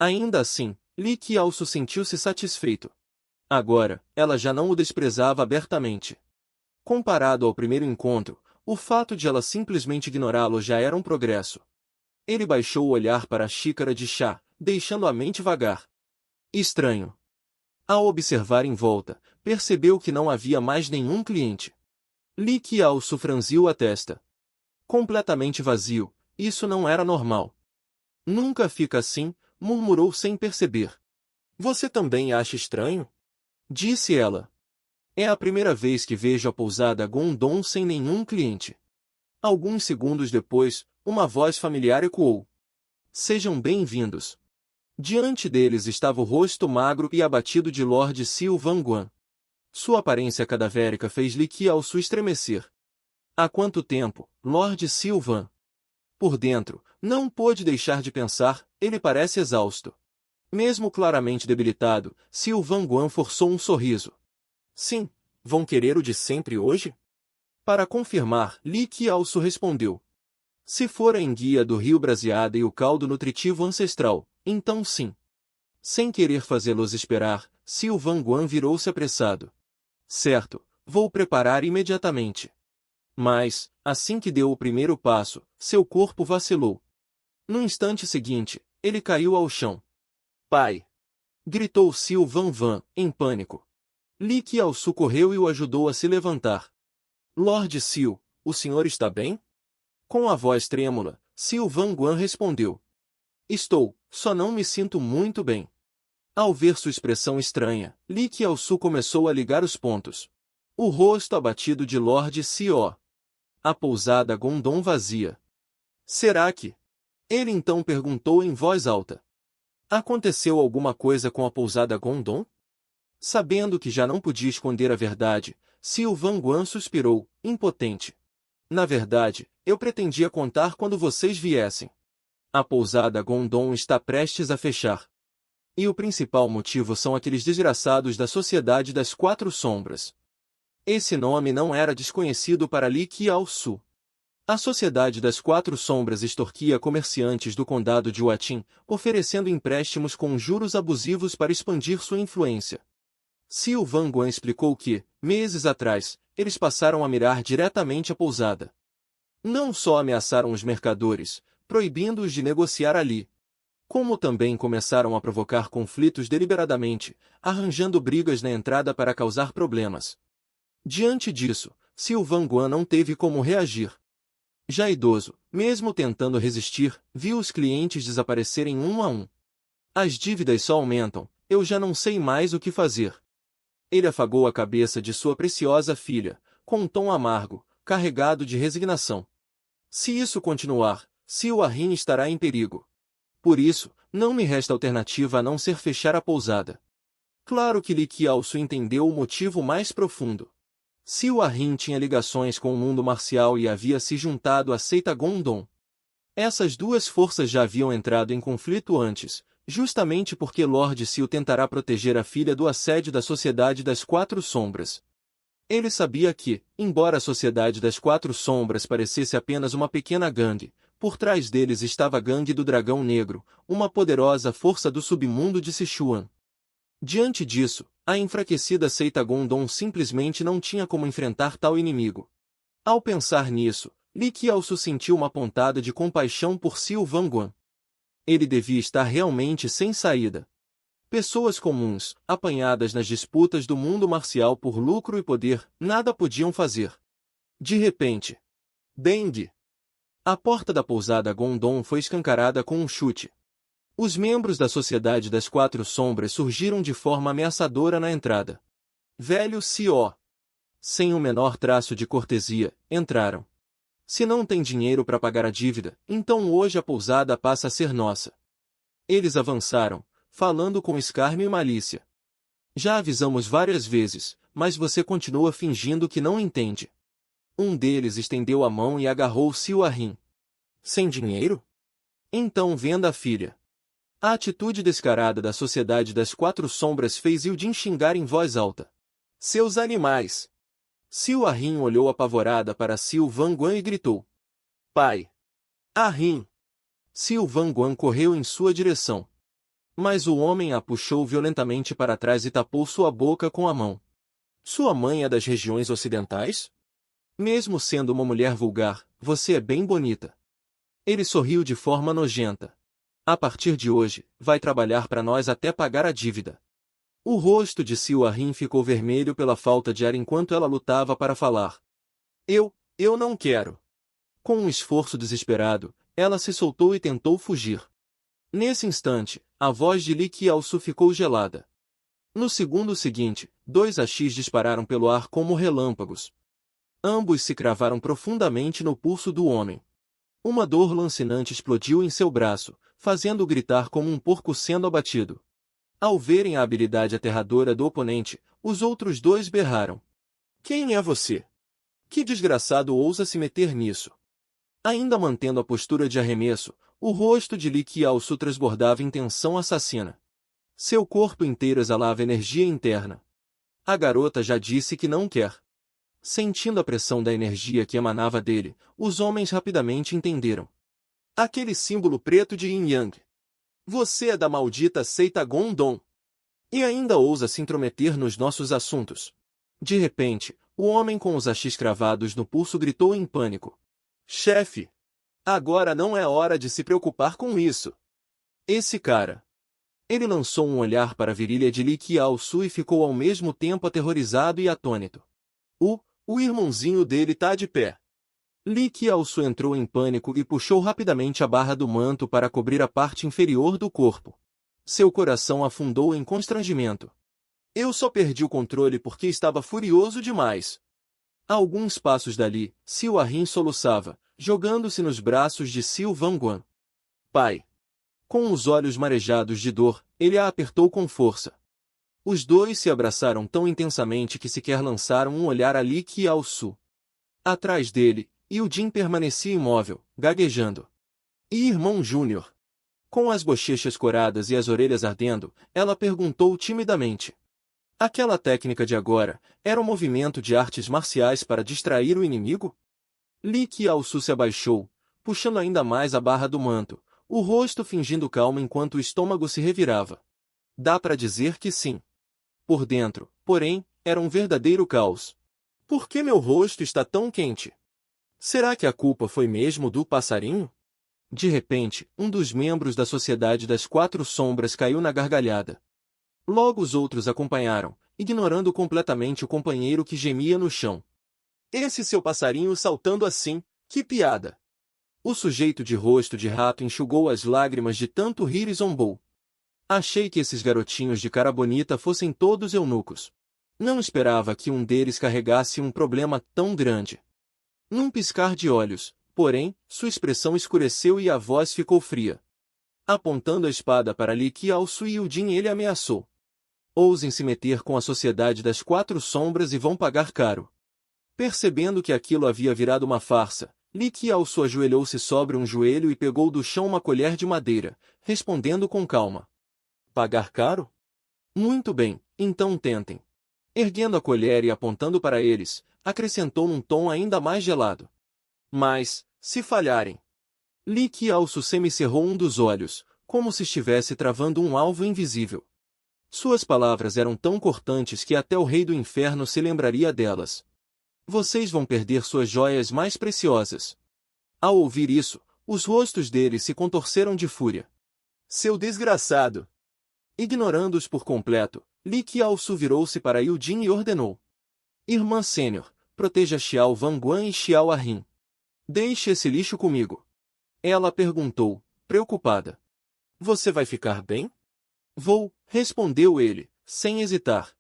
Ainda assim, Li Qiaosu sentiu-se satisfeito. Agora, ela já não o desprezava abertamente. Comparado ao primeiro encontro, o fato de ela simplesmente ignorá-lo já era um progresso. Ele baixou o olhar para a xícara de chá, deixando a mente vagar. Estranho. Ao observar em volta, percebeu que não havia mais nenhum cliente. Li Qiaosu franziu a testa. Completamente vazio, isso não era normal. Nunca fica assim, murmurou sem perceber. Você também acha estranho? Disse ela. É a primeira vez que vejo a pousada Gondon sem nenhum cliente. Alguns segundos depois, uma voz familiar ecoou. Sejam bem-vindos. Diante deles estava o rosto magro e abatido de Lord Xiu Vanguan. Sua aparência cadavérica fez Li Qiaosu estremecer. Há quanto tempo, Lord Xiu Van? Por dentro, não pôde deixar de pensar, ele parece exausto. Mesmo claramente debilitado, Xiu Vanguan forçou um sorriso. Sim, vão querer o de sempre hoje? Para confirmar, Li Qiaosu respondeu. Se for a enguia do rio Braseada e o caldo nutritivo ancestral, então sim. Sem querer fazê-los esperar, Xiu Vanguan virou-se apressado. Certo, vou preparar imediatamente. Mas, assim que deu o primeiro passo, seu corpo vacilou. No instante seguinte, ele caiu ao chão. Pai! Gritou Xiu Vanvan, em pânico. Li Qiaosu correu e o ajudou a se levantar. Lord Xiu, o senhor está bem? Com a voz trêmula, Xiu Vanguan respondeu. Estou, só não me sinto muito bem. Ao ver sua expressão estranha, Li Qiaosu começou a ligar os pontos. O rosto abatido de Lord Xiu. A pousada Gondon vazia. Será que? Ele então perguntou em voz alta. Aconteceu alguma coisa com a pousada Gondon? Sabendo que já não podia esconder a verdade, Xiu Vanguan suspirou, impotente. Na verdade, eu pretendia contar quando vocês viessem. A pousada Gondon está prestes a fechar. E o principal motivo são aqueles desgraçados da Sociedade das Quatro Sombras. Esse nome não era desconhecido para Li Qiaosu. A Sociedade das Quatro Sombras extorquia comerciantes do condado de Huatin, oferecendo empréstimos com juros abusivos para expandir sua influência. Xiu Vanguan explicou que, meses atrás, eles passaram a mirar diretamente a pousada. Não só ameaçaram os mercadores, proibindo-os de negociar ali, como também começaram a provocar conflitos deliberadamente, arranjando brigas na entrada para causar problemas. Diante disso, Xiu Vanguan não teve como reagir. Já idoso, mesmo tentando resistir, viu os clientes desaparecerem um a um. As dívidas só aumentam, eu já não sei mais o que fazer. Ele afagou a cabeça de sua preciosa filha, com um tom amargo, carregado de resignação. Se isso continuar, Xiu Arrin estará em perigo. Por isso, não me resta alternativa a não ser fechar a pousada. Claro que Li Qiaosu entendeu o motivo mais profundo. Xiu Arrin tinha ligações com o mundo marcial e havia se juntado à seita Gondon. Essas duas forças já haviam entrado em conflito antes, justamente porque Lord Xiu tentará proteger a filha do assédio da Sociedade das Quatro Sombras. Ele sabia que, embora a Sociedade das Quatro Sombras parecesse apenas uma pequena gangue, por trás deles estava a Gangue do Dragão Negro, uma poderosa força do submundo de Sichuan. Diante disso, a enfraquecida seita Gondon simplesmente não tinha como enfrentar tal inimigo. Ao pensar nisso, Li Qiaosu sentiu uma pontada de compaixão por Xiu Vanguan. Ele devia estar realmente sem saída. Pessoas comuns, apanhadas nas disputas do mundo marcial por lucro e poder, nada podiam fazer. De repente, Deng! A porta da pousada Gondon foi escancarada com um chute. Os membros da Sociedade das Quatro Sombras surgiram de forma ameaçadora na entrada. Velho Xiu. Sem o menor traço de cortesia, entraram. Se não tem dinheiro para pagar a dívida, então hoje a pousada passa a ser nossa. Eles avançaram, falando com escárnio e malícia. Já avisamos várias vezes, mas você continua fingindo que não entende. Um deles estendeu a mão e agarrou Xiu Arrin. Sem dinheiro? Então venda a filha. A atitude descarada da Sociedade das Quatro Sombras fez Yudin xingar em voz alta. Seus animais! Xiu Arrin olhou apavorada para Xiu Vanguan e gritou. Pai! Arrin! Xiu Vanguan correu em sua direção. Mas o homem a puxou violentamente para trás e tapou sua boca com a mão. Sua mãe é das regiões ocidentais? Mesmo sendo uma mulher vulgar, você é bem bonita. Ele sorriu de forma nojenta. A partir de hoje, vai trabalhar para nós até pagar a dívida. O rosto de Silahrim ficou vermelho pela falta de ar enquanto ela lutava para falar. Eu não quero. Com um esforço desesperado, ela se soltou e tentou fugir. Nesse instante, a voz de Li Qiaosu ficou gelada. No segundo seguinte, 2 AX dispararam pelo ar como relâmpagos. Ambos se cravaram profundamente no pulso do homem. Uma dor lancinante explodiu em seu braço, fazendo-o gritar como um porco sendo abatido. Ao verem a habilidade aterradora do oponente, os outros 2 berraram. Quem é você? Que desgraçado ousa se meter nisso? Ainda mantendo a postura de arremesso, o rosto de Li Qiaosu transbordava em tensão assassina. Seu corpo inteiro exalava energia interna. A garota já disse que não quer. Sentindo a pressão da energia que emanava dele, os homens rapidamente entenderam. Aquele símbolo preto de Yin Yang. Você é da maldita seita Gondon. E ainda ousa se intrometer nos nossos assuntos. De repente, o homem com os AX cravados no pulso gritou em pânico. Chefe! Agora não é hora de se preocupar com isso. Esse cara. Ele lançou um olhar para a virilha de Li Qiaosu e ficou ao mesmo tempo aterrorizado e atônito. O irmãozinho dele tá de pé. Li Qiaosu entrou em pânico e puxou rapidamente a barra do manto para cobrir a parte inferior do corpo. Seu coração afundou em constrangimento. Eu só perdi o controle porque estava furioso demais. A alguns passos dali, Silahrim soluçava, jogando-se nos braços de Sil Vanguan. Pai! Com os olhos marejados de dor, ele a apertou com força. Os 2 se abraçaram tão intensamente que sequer lançaram um olhar a Li Qiaosu. Atrás dele, Yujin permanecia imóvel, gaguejando. E irmão Júnior? Com as bochechas coradas e as orelhas ardendo, ela perguntou timidamente. Aquela técnica de agora, era um movimento de artes marciais para distrair o inimigo? Li Qiaosu se abaixou, puxando ainda mais a barra do manto, o rosto fingindo calma enquanto o estômago se revirava. Dá para dizer que sim. Por dentro, porém, era um verdadeiro caos. Por que meu rosto está tão quente? Será que a culpa foi mesmo do passarinho? De repente, um dos membros da Sociedade das 4 Sombras caiu na gargalhada. Logo os outros acompanharam, ignorando completamente o companheiro que gemia no chão. Esse seu passarinho saltando assim, que piada! O sujeito de rosto de rato enxugou as lágrimas de tanto rir e zombou. Achei que esses garotinhos de cara bonita fossem todos eunucos. Não esperava que um deles carregasse um problema tão grande. Num piscar de olhos, porém, sua expressão escureceu e a voz ficou fria. Apontando a espada para Li Qiaosu e Yujin, ele ameaçou. Ousem se meter com a Sociedade das 4 Sombras e vão pagar caro. Percebendo que aquilo havia virado uma farsa, Li Qiaosu ajoelhou-se sobre um joelho e pegou do chão uma colher de madeira, respondendo com calma. Pagar caro? Muito bem, então tentem. Erguendo a colher e apontando para eles, acrescentou num tom ainda mais gelado. Mas, se falharem... Li Qiaosu semicerrou um dos olhos, como se estivesse travando um alvo invisível. Suas palavras eram tão cortantes que até o rei do inferno se lembraria delas. Vocês vão perder suas joias mais preciosas. Ao ouvir isso, os rostos deles se contorceram de fúria. Seu desgraçado! Ignorando-os por completo, Li Qiaosu virou-se para Yujin e ordenou. Irmã sênior, proteja Xiao Vanguan e Xiao Arrin. Deixe esse lixo comigo. Ela perguntou, preocupada. Você vai ficar bem? Vou, respondeu ele, sem hesitar.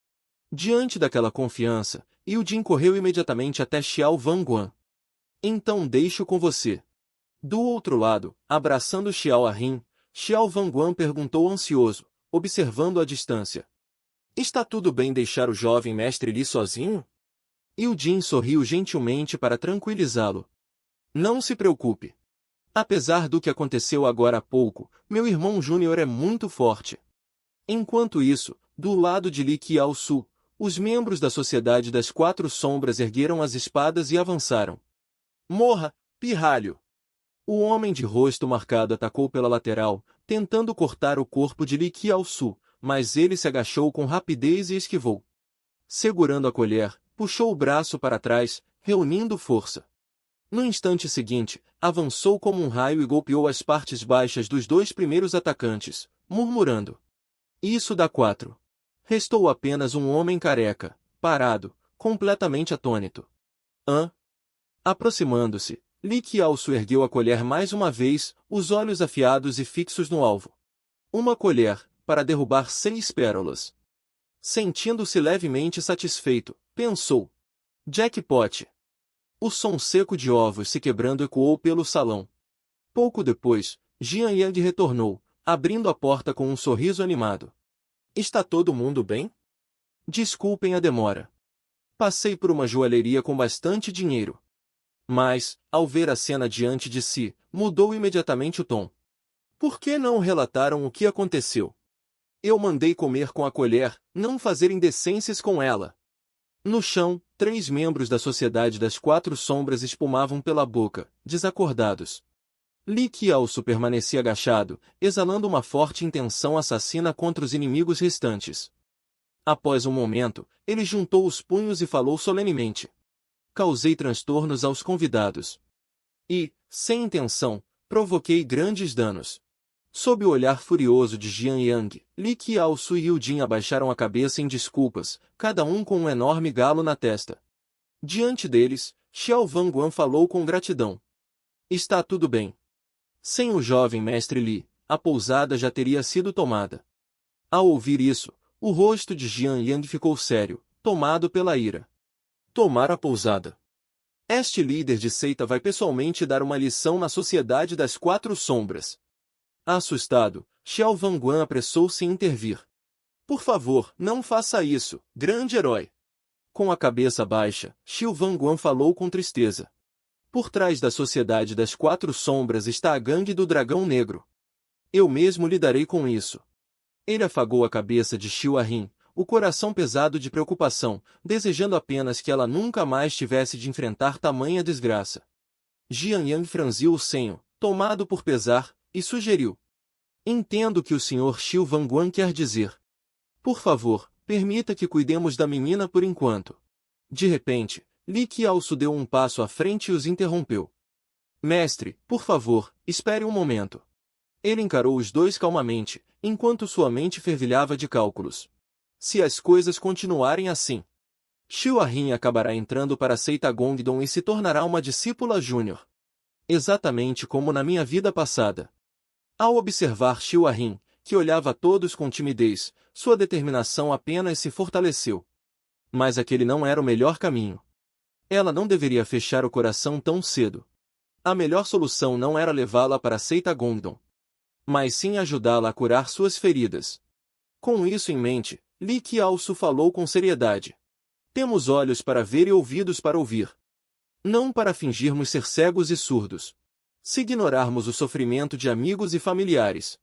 Diante daquela confiança, Yujin correu imediatamente até Xiao Vanguan. Então deixo com você. Do outro lado, abraçando Xiao Arrin, Xiao Vanguan perguntou ansioso, observando a distância. Está tudo bem deixar o jovem mestre Li sozinho? Yujin sorriu gentilmente para tranquilizá-lo. Não se preocupe. Apesar do que aconteceu agora há pouco, meu irmão Júnior é muito forte. Enquanto isso, do lado de Li Qiaosu, os membros da Sociedade das 4 Sombras ergueram as espadas e avançaram. Morra, pirralho! O homem de rosto marcado atacou pela lateral, tentando cortar o corpo de Li Qiaosu, mas ele se agachou com rapidez e esquivou. Segurando a colher, puxou o braço para trás, reunindo força. No instante seguinte, avançou como um raio e golpeou as partes baixas dos dois primeiros atacantes, murmurando: "Isso dá 4." Restou apenas um homem careca, parado, completamente atônito. Hã? Aproximando-se, Li Qiaosu ergueu a colher mais uma vez, os olhos afiados e fixos no alvo. Uma colher, para derrubar 6 pérolas. Sentindo-se levemente satisfeito, pensou: "Jackpot." O som seco de ovos se quebrando ecoou pelo salão. Pouco depois, Jian Yang retornou, abrindo a porta com um sorriso animado. "Está todo mundo bem? Desculpem a demora. Passei por uma joalheria com bastante dinheiro." Mas, ao ver a cena diante de si, mudou imediatamente o tom. "Por que não relataram o que aconteceu? Eu mandei comer com a colher, não fazer indecências com ela." No chão, 3 membros da Sociedade das Quatro Sombras espumavam pela boca, desacordados. Li Qiaosu permanecia agachado, exalando uma forte intenção assassina contra os inimigos restantes. Após um momento, ele juntou os punhos e falou solenemente: "Causei transtornos aos convidados. E, sem intenção, provoquei grandes danos." Sob o olhar furioso de Jian Yang, Li Qiaosu e Yu Jin abaixaram a cabeça em desculpas, cada um com um enorme galo na testa. Diante deles, Xiao Vanguan falou com gratidão: "Está tudo bem. Sem o jovem mestre Li, a pousada já teria sido tomada." Ao ouvir isso, o rosto de Jian Yang ficou sério, tomado pela ira. "Tomar a pousada? Este líder de seita vai pessoalmente dar uma lição na Sociedade das Quatro Sombras." Assustado, Xiao Vanguan apressou-se em intervir. "Por favor, não faça isso, grande herói." Com a cabeça baixa, Xiao Vanguan falou com tristeza. "Por trás da Sociedade das Quatro Sombras está a Gangue do Dragão Negro. Eu mesmo lidarei com isso." Ele afagou a cabeça de Xiao Arrin, o coração pesado de preocupação, desejando apenas que ela nunca mais tivesse de enfrentar tamanha desgraça. Jian Yang franziu o senho, tomado por pesar, e sugeriu: "Entendo o que o Sr. Xiao Vanguan quer dizer. Por favor, permita que cuidemos da menina por enquanto." De repente, Li Qiaosu deu um passo à frente e os interrompeu. "Mestre, por favor, espere um momento." Ele encarou os dois calmamente, enquanto sua mente fervilhava de cálculos. Se as coisas continuarem assim, Xiao Arrin acabará entrando para a seita Gongdong e se tornará uma discípula júnior. Exatamente como na minha vida passada. Ao observar Xiao Arrin, que olhava a todos com timidez, sua determinação apenas se fortaleceu. Mas aquele não era o melhor caminho. Ela não deveria fechar o coração tão cedo. A melhor solução não era levá-la para a seita Gongdong, mas sim ajudá-la a curar suas feridas. Com isso em mente, Li Qiaosu falou com seriedade: "Temos olhos para ver e ouvidos para ouvir. Não para fingirmos ser cegos e surdos. Se ignorarmos o sofrimento de amigos e familiares,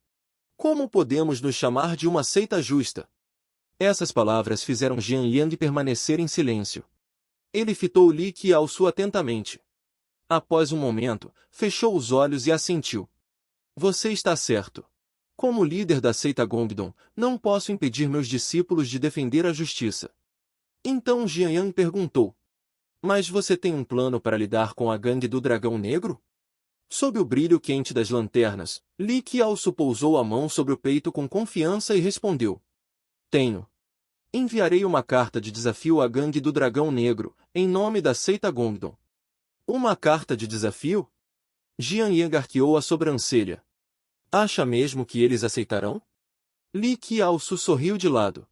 como podemos nos chamar de uma seita justa?" Essas palavras fizeram Jian Yang permanecer em silêncio. Ele fitou Li Qiaosu atentamente. Após um momento, fechou os olhos e assentiu. "Você está certo. Como líder da seita Gongdong, não posso impedir meus discípulos de defender a justiça." Então Jian Yang perguntou: "Mas você tem um plano para lidar com a Gangue do Dragão Negro?" Sob o brilho quente das lanternas, Li Qiaosu pousou a mão sobre o peito com confiança e respondeu: "Tenho. Enviarei uma carta de desafio à Gangue do Dragão Negro, em nome da seita Gongdong." "Uma carta de desafio?" Jian Yang arqueou a sobrancelha. "Acha mesmo que eles aceitarão?" Li Qiaosu sorriu de lado.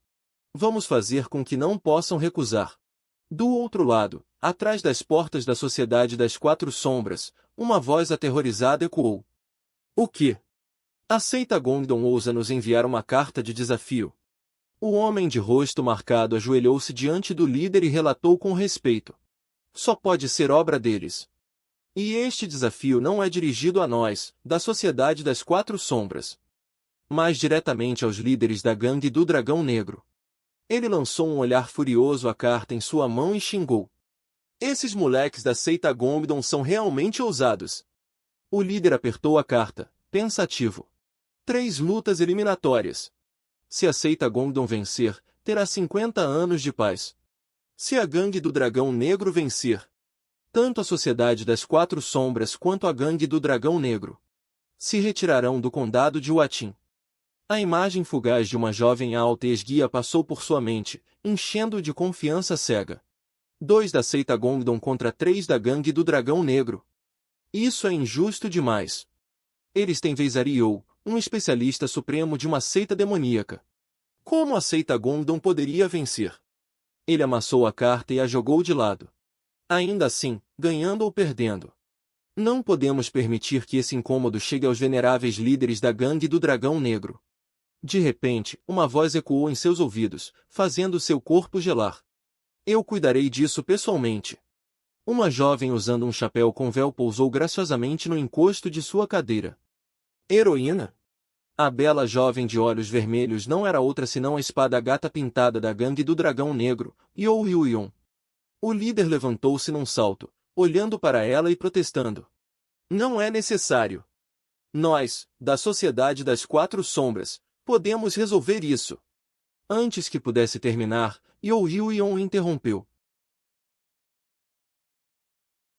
"Vamos fazer com que não possam recusar." Do outro lado, atrás das portas da Sociedade das Quatro Sombras, uma voz aterrorizada ecoou: "O quê? A seita Gongdong ousa nos enviar uma carta de desafio?" O homem de rosto marcado ajoelhou-se diante do líder e relatou com respeito: "Só pode ser obra deles. E este desafio não é dirigido a nós, da Sociedade das Quatro Sombras, mas diretamente aos líderes da Gangue do Dragão Negro." Ele lançou um olhar furioso à carta em sua mão e xingou: "Esses moleques da seita Gongdong são realmente ousados. O líder apertou a carta, pensativo. 3 lutas eliminatórias. Se a seita Gongdong vencer, terá 50 anos de paz. Se a gangue do Dragão Negro vencer, tanto a Sociedade das Quatro Sombras quanto a gangue do Dragão Negro se retirarão do condado de Huatin. A imagem fugaz de uma jovem alta e esguia passou por sua mente, enchendo-o de confiança cega. 2 da seita Gongdong contra 3 da gangue do Dragão Negro. Isso é injusto demais. Eles têm Veizariou, um especialista supremo de uma seita demoníaca. Como a seita Gongdong poderia vencer? Ele amassou a carta e a jogou de lado. Ainda assim, ganhando ou perdendo. Não podemos permitir que esse incômodo chegue aos veneráveis líderes da gangue do Dragão Negro. De repente, uma voz ecoou em seus ouvidos, fazendo seu corpo gelar. Eu cuidarei disso pessoalmente. Uma jovem usando um chapéu com véu pousou graciosamente no encosto de sua cadeira. Heroína? A bela jovem de olhos vermelhos não era outra senão a espada gata pintada da gangue do Dragão Negro, You Yuyon. O líder levantou-se num salto, olhando para ela e protestando. Não é necessário. Nós, da Sociedade das Quatro Sombras, podemos resolver isso. Antes que pudesse terminar, You Yuyon interrompeu.